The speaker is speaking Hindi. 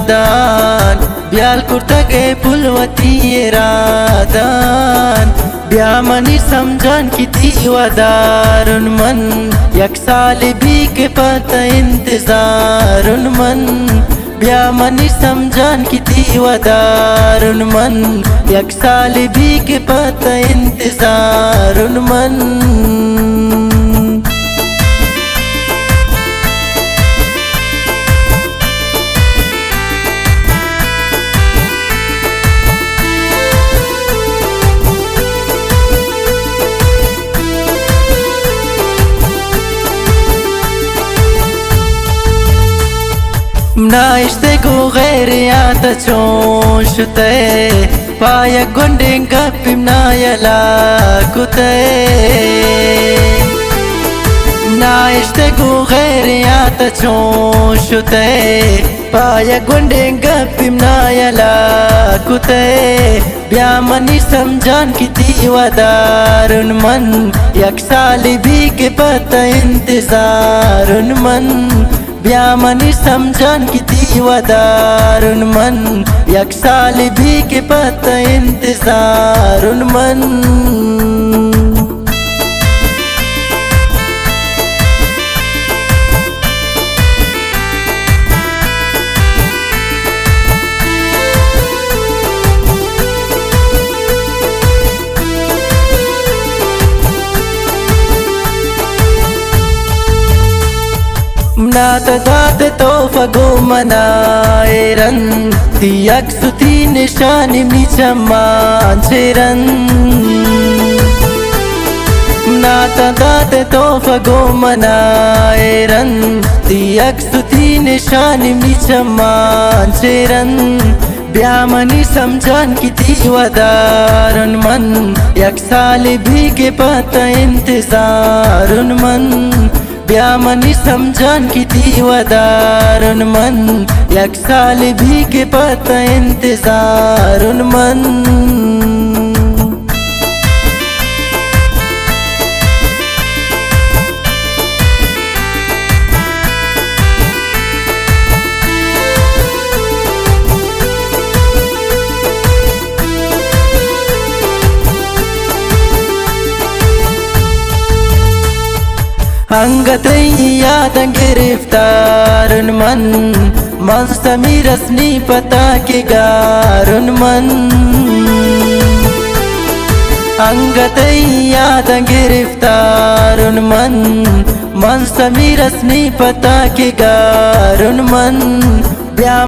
दान ब्याल कुर्तगे पुलवती रादान ब्यामनी समझान किती वदारुन मन एक साल भी के पता इंतजारुन मन ब्यामनी समझान किती वदारुन मन एक साल भी के पता इंतजारुन मन नाइश्ते को गैर याद चोंशते पाया गुंडेंगा पिमनायला कुते नाइश्ते को गैर याद चोंशते पाया गुंडेंगा पिमनायला कुते ब्यामनी समझान किती वदारुन मन एक साल भी के पता इंतजारुन मन ब्यामनी समझान किती वदारुन मन एक साल भी के पता इंतजारुन मन नात दात तो फगो मनाएरन तियक सुती निशानी निचमान चेरन नात दात तो फगो मनाएरन तियक सुती निशानी निचमान चेरन ब्यामनी समझान किती वदारुन मन एक साल भी के पता इंतजारुन मन ब्यामनी समझान किती वदारुन मन एक साल भी के पता इंतजारुन मन अंगत याद गिरफ्तारुन मन मन समीर रसनी पता के गारुन मन अंगत याद गिरफ्तारुन मन मन समीर रसनी पता के गारुन मन ब्या